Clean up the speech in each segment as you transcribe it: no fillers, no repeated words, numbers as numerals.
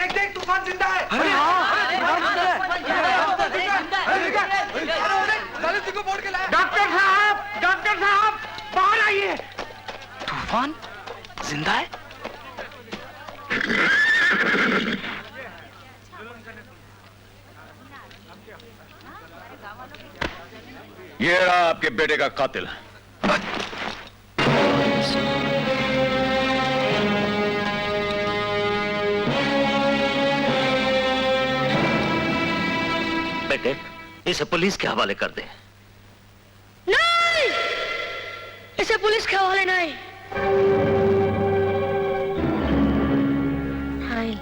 देख देख तूफान जिंदा है। अरे हाँ, को बोल के लाया। डॉक्टर साहब बाहर आइए। तूफान जिंदा है? ये रहा आपके बेटे का कातिल। बेटे, इसे पुलिस के हवाले कर दे। नहीं, इसे पुलिस के हवाले नहीं। नहीं।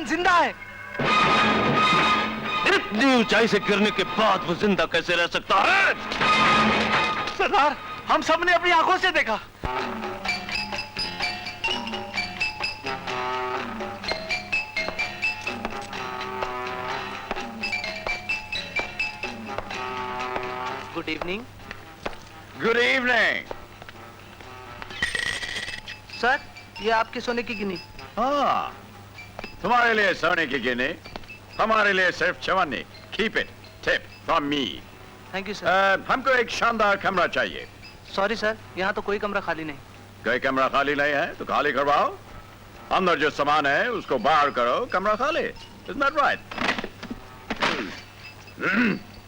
जिंदा है। इतनी ऊंचाई से गिरने के बाद वो जिंदा कैसे रह सकता है? सरदार, हम सब ने अपनी आंखों से देखा। Good evening. Good evening. Sir, ये आपकी सोने की गिनी। हाँ, तुम्हारे लिए सोने की गिनी, हमारे लिए सिर्फ चवन्नी। Keep it tip from me. Thank you sir. हमको एक शानदार कमरा चाहिए। सॉरी सर, यहाँ तो कोई कमरा खाली नहीं। कोई कमरा खाली नहीं है तो खाली करवाओ। अंदर जो सामान है उसको बाहर करो, कमरा खाली। Isn't that right?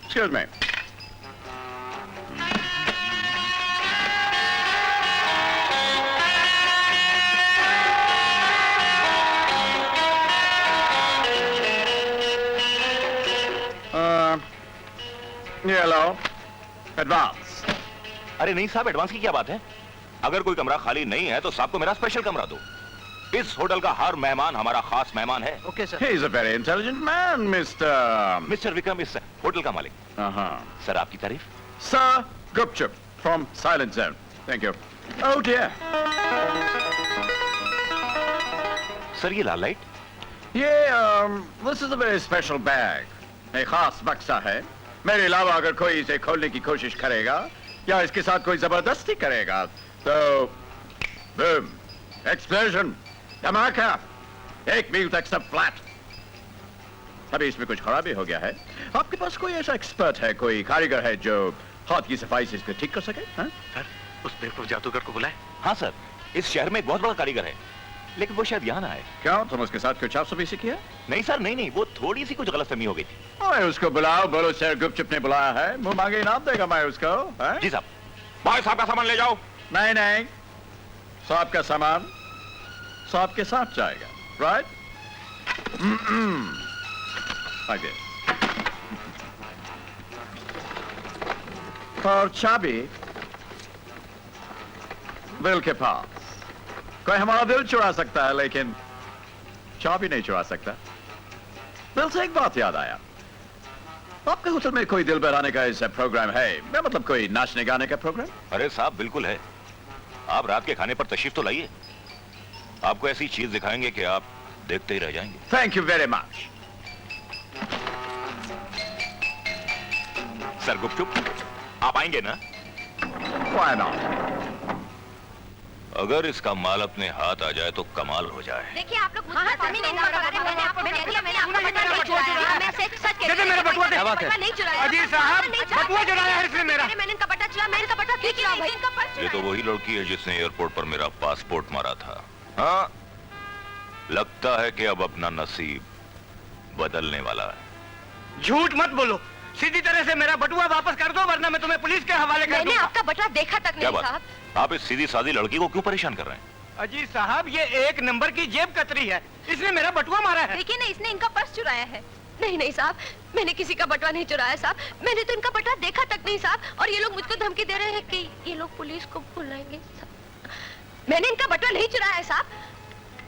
Excuse me. ये लो, एडवांस। अरे नहीं साहब, एडवांस की क्या बात है? अगर कोई कमरा खाली नहीं है तो साहब को मेरा स्पेशल कमरा दो। इस होटल का हर मेहमान हमारा खास मेहमान है। Okay sir. He is a very intelligent man, mister Vikram इस होटल का मालिक। सर आपकी तारीफ। Sir Gupchup from Silent Zone. Thank you. Oh dear. Sir ये लाल light? This is a very special bag. एक खास बक्सा है। मेरे अलावा अगर कोई इसे खोलने की कोशिश करेगा या इसके साथ कोई जबरदस्ती करेगा तो बूम, एक्सप्लोजन, धमाका, 1 मील तक सब फ्लैट। अभी इसमें कुछ खराबी हो गया है। आपके पास कोई ऐसा एक्सपर्ट है, कोई कारीगर है जो हाथ की सफाई से इसको ठीक कर सके? सर, उस बेवकूफ जादूगर को बुलाए। हाँ सर, इस शहर में एक बहुत बड़ा कारीगर है, लेकिन वो शायद यहाँ ना आए। क्यों, तुम उसके साथ कुछ आपसे किया? नहीं सर, नहीं, वो थोड़ी सी कुछ गलतफहमी हो गई थी। ओए, उसको बुलाओ, बोलो सर गुपचुप ने बुलाया है, मुंह मांगे इनाम देगा मैं उसको। जी साहब। भाई साहब का सामान ले जाओ। नहीं, साहब का सामान साहब के साथ जाएगा, राइट? आगे। और चाबी बिल के पास। कोई हमारा दिल चुरा सकता है लेकिन चाबी नहीं चुरा सकता। दिल से एक बात याद आया, आपके होटल में कोई दिल बहलाने का ऐसा प्रोग्राम है? मैं मतलब कोई नाचने गाने का प्रोग्राम? अरे साहब बिल्कुल है। आप रात के खाने पर तशरीफ तो लाइए, आपको ऐसी चीज दिखाएंगे कि आप देखते ही रह जाएंगे। Thank you very much. Sir गुपचुप आप आएंगे ना? Why not? अगर इसका माल अपने हाथ आ जाए तो कमाल हो जाए। देखिए आप लोग मुझे जमीन नहीं लगा रहे, मैंने आपको कह दिया, मैंने आपका बटुआ नहीं चुराया, मैं सच सच कहती हूं, मेरा बटुआ दे। मैंने बटुआ नहीं चुराया। अजी साहब, बटुआ चुराया है इसने मेरा। मैंने इनका बटुआ चुराया, मैंने इनका बटुआ क्यों चुराया भाई? इनका पर्स ये तो वही लड़की है जिसने एयरपोर्ट पर मेरा पासपोर्ट मारा था। हाँ, लगता है कि अब अपना नसीब बदलने वाला है। झूठ मत बोलो, सीधी तरह से मेरा बटुआ वापस कर दो, वरना मैं तुम्हें पुलिस के हवाले कर मैंने दूंगा। आपका बटुआ देखा तक क्या नहीं बात? साहब। आप इस सीधी सादी लड़की को क्यों परेशान कर रहे हैं? अजी साहब, ये एक नंबर की जेब कतरी है, इसने मेरा बटुआ मारा है। देखिए ना, इसने इनका पर्स चुराया है। नहीं नहीं साहब, मैंने किसी का बटुआ नहीं चुराया साहब, मैंने तो इनका बटुआ देखा तक नहीं साहब, और ये लोग मुझको धमकी दे रहे हैं कि ये लोग पुलिस को बुलाएंगे साहब। मैंने इनका बटुआ नहीं चुराया है साहब।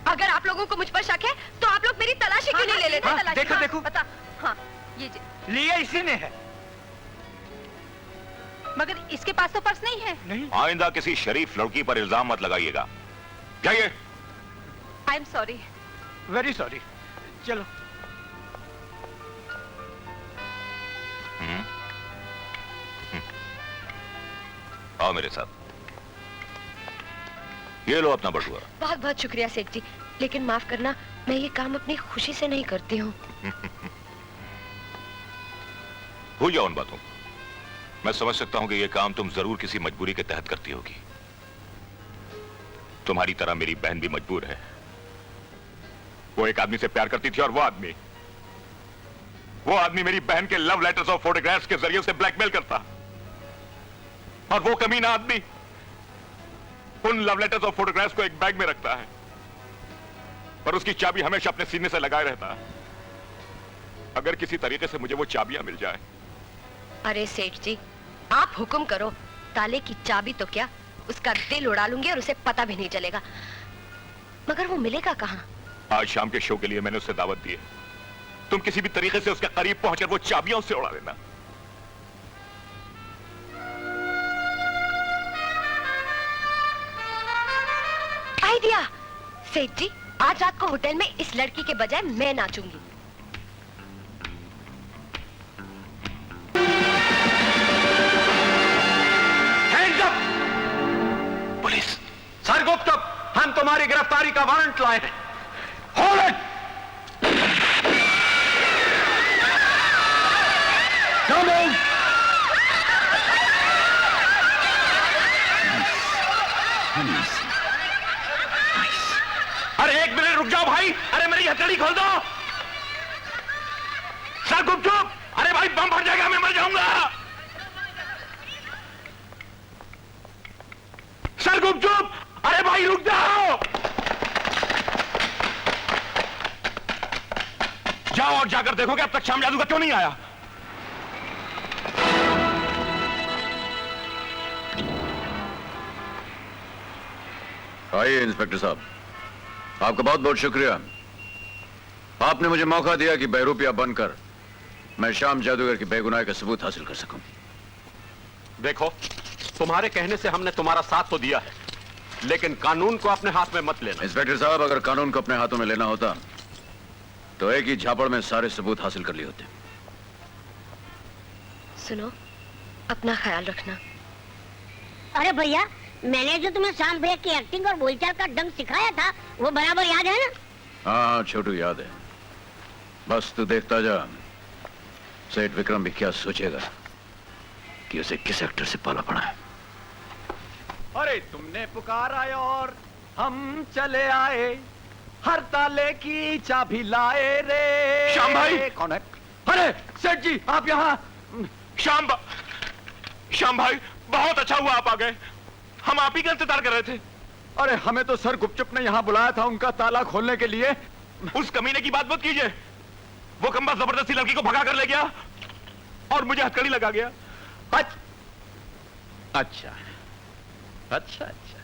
अगर आप लोगों को मुझ पर शक है तो आप लोग मेरी तलाशी क्यों नहीं ले लेते? हाँ, तलाशी, देखो, हाँ, देखो। बता। हाँ, ये लिए इसी ने है। मगर इसके पास तो पर्स नहीं है। नहीं, आइंदा किसी शरीफ लड़की पर इल्जाम मत लगाइएगा। जाइए। I am sorry. Very sorry. चलो। हम्म। आओ मेरे साथ। ये लो अपना बटुआ। बहुत बहुत शुक्रिया सेठ जी, लेकिन माफ करना, मैं ये काम अपनी खुशी से नहीं करती हूँ। भूल जाओ उन बातों को। मैं समझ सकता हूं कि यह काम तुम जरूर किसी मजबूरी के तहत करती होगी। तुम्हारी तरह मेरी बहन भी मजबूर है। वो एक आदमी से प्यार करती थी और वो आदमी मेरी बहन के लव लेटर्स और फोटोग्राफ्स के जरिए से ब्लैकमेल करता, और वो कमीना आदमी उन लव लेटर्स और फोटोग्राफ्स को एक बैग में रखता है, पर उसकी चाबी हमेशा अपने सीने से लगाए रहता है। अगर किसी तरीके से मुझे वो चाबियां मिल जाए। अरे सेठ जी, आप हुक्म करो, ताले की चाबी तो क्या, उसका दिल उड़ा लूंगी और उसे पता भी नहीं चलेगा। मगर वो मिलेगा कहाँ? आज शाम के शो के लिए मैंने उसे दावत दी है। तुम किसी भी तरीके से उसके करीब पहुंचकर वो चाबियां उससे उड़ा लेना। आइडिया! सेठ जी, आज रात को होटल में इस लड़की के बजाय मैं नाचूंगी। Hands up! Police! Sir Gupta, हम तुम्हारी गिरफ्तारी का वारंट लाए हैं। Hold it! Come on! अरे एक मिनट रुक जाओ भाई, अरे मेरी हथेली खोल दो। सर गुपचुप, अरे भाई बम फट जाएगा, मैं मर जाऊंगा। सर गुपचुप, अरे भाई रुक जाओ। जाओ और जाकर देखो कि अब तक श्याम जादूगर क्यों नहीं आया। आइए इंस्पेक्टर साहब, आपका बहुत बहुत शुक्रिया। आपने मुझे मौका दिया कि बहरूपिया बनकर मैं श्याम जादूगर की बेगुनाही का सबूत हासिल कर सकूं। देखो, तुम्हारे कहने से हमने तुम्हारा साथ तो दिया है, लेकिन कानून को अपने हाथ में मत लेना। इंस्पेक्टर साहब, अगर कानून को अपने हाथों में लेना होता तो एक ही झापड़ में सारे सबूत हासिल कर लिए होते। सुनो, अपना ख्याल रखना। अरे भैया, मैंने जो तुम्हें शाम भैया की एक्टिंग और बोलचाल का ढंग सिखाया था, वो बराबर याद है ना? हाँ छोटू, याद है। बस तू देखता जा, सेठ विक्रम भी क्या सोचेगा कि उसे किस एक्टर से पाला पड़ा है। अरे तुमने पुकारा और हम चले आए, हर ताले की चाबी लाए रे। श्याम भाई! कौन है? अरे सेठ जी, आप यहाँ? श्याम भाई, बहुत अच्छा हुआ आप आ गए। हम आप ही का इंतजार कर रहे थे। अरे हमें तो सर गुपचुप ने यहाँ बुलाया था उनका ताला खोलने के लिए। उस कमीने की बात मत कीजिए। वो कम्बा जबरदस्ती लड़की को भगा कर ले गया और मुझे हथकड़ी लगा गया। अच्छा अच्छा अच्छा,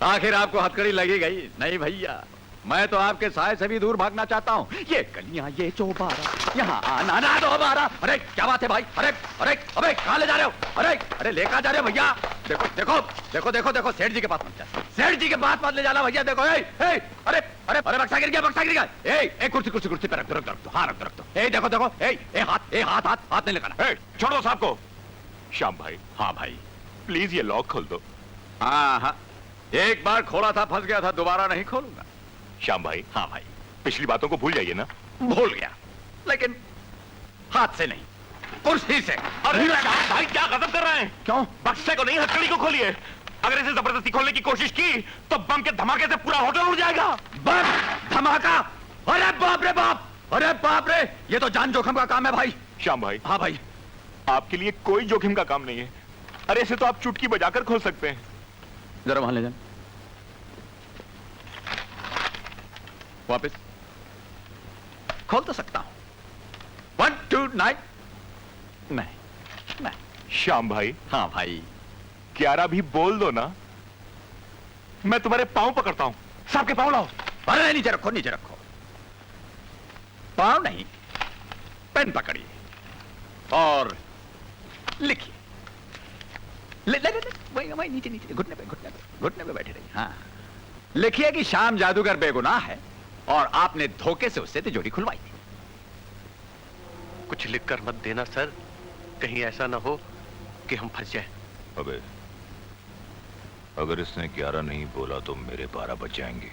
आखिर आपको हथकड़ी लगी गई। नहीं भैया, मैं तो आपके साय से भी दूर भागना चाहता हूँ। ये गलियां, ये चौबारा, यहाँ आना ना दोबारा। अरे क्या बात है भाई? अरे अरे अबे कहाँ ले जा रहे हो? अरे अरे लेकर जा रहे हो भैया? देखो देखो देखो देखो देखो, सेठ जी के पास मत जा, सेठ जी के पास मत ले जाना भैया। देखो ए ए अरे अरे अरे बक्सा गिर गया, बक्सा गिर गया। ए कुर्सी कुर्सी कुर्सी पे रख दो, रख दो, हाँ रख दो, रख दो। ए देखो देखो, ए हाथ, हाथ हाथ हाथ नहीं लगाना। छोड़ो साहब को। श्याम भाई, हाँ भाई, प्लीज ये लॉक खोल दो। हाँ हाँ, एक बार खोला था, फंस गया था, दोबारा नहीं खोलूंगा। श्याम भाई, हाँ भाई, पिछली बातों को भूल जाइए ना। भूल गया, लेकिन हाथ से नहीं, कुर्सी से। अरे श्याम भाई, क्या गजब कर रहे हैं? क्यों? बक्से को नहीं, हथकड़ी को खोलिए। अगर इसे जबरदस्ती खोलने की कोशिश की तो बम के धमाके से पूरा होटल उड़ जाएगा। बम धमाका? अरे बाप रे बाप, अरे बाप रे, ये तो जान जोखिम का काम है भाई। श्याम भाई, हाँ भाई, आपके लिए कोई जोखिम का काम नहीं है। अरे इसे तो आप चुटकी बजाकर खोल सकते हैं। जरा वहां ले जाए, वापस खोल तो सकता हूं। 1 2 9 नहीं नहीं। श्याम भाई, हाँ भाई, 11 भी बोल दो ना, मैं तुम्हारे पांव पकड़ता हूं। साहब के पांव लाओ। अरे नीचे रखो, नीचे रखो, पाँव नहीं, पेन पकड़िए और लिखिए। ले ले ले, वही वही नीचे नीचे, घुटने पे घुटने पे घुटने पे बैठे रहिए। हाँ, लिखिए कि श्याम जादूगर बेगुनाह है और आपने धोखे से उससे तिजोरी खुलवाई थी। कुछ लिख कर मत देना सर, कहीं ऐसा ना हो कि हम फंस जाए। अबे अगर इसने 11 नहीं बोला तो मेरे 12 बच जाएंगे।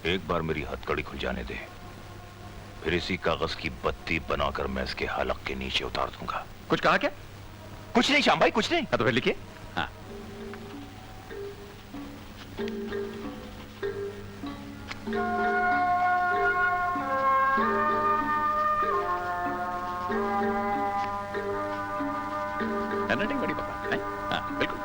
एक बार मेरी हथकड़ी खुल जाने दे, फिर इसी कागज की बत्ती बनाकर मैं इसके हलक के नीचे उतार दूंगा। कुछ कहा क्या? कुछ नहीं श्याम भाई, कुछ नहीं। तो फिर लिखिए। हाँ, हैंडराइटिंग बड़ी पता है। हाँ बिल्कुल।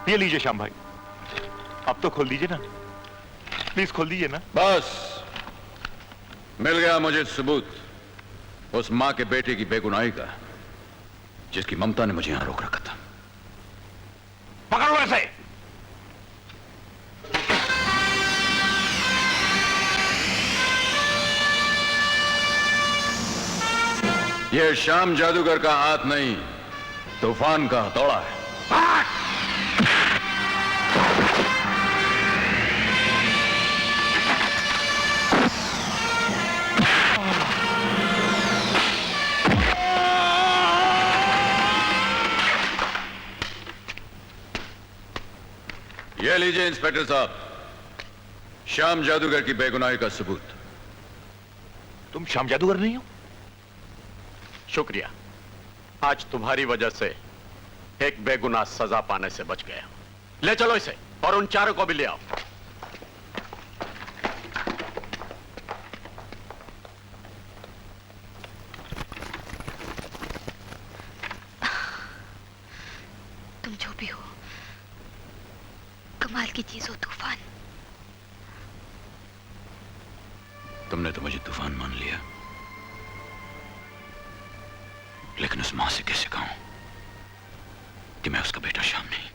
ये लीजिए श्याम भाई, अब तो खोल दीजिए ना, प्लीज खोल दीजिए ना। बस मिल गया मुझे सबूत उस मां के बेटे की बेगुनाही का, जिसकी ममता ने मुझे यहां रोक रखा था। पकड़ो ऐसे। यह श्याम जादूगर का हाथ नहीं, तूफान का हथौड़ा है। ये लीजिए इंस्पेक्टर साहब, श्याम जादूगर की बेगुनाही का सबूत। तुम श्याम जादूगर नहीं हो? शुक्रिया, आज तुम्हारी वजह से एक बेगुनाह सजा पाने से बच गया। ले चलो इसे और उन चारों को भी ले आओ। तुम जो भी हो, कमाल की चीज हो तूफान। तुमने तो मुझे तूफान मान लिया, लेकिन उस मां से कैसे कहूं कि मैं उसका बेटा श्याम नहीं।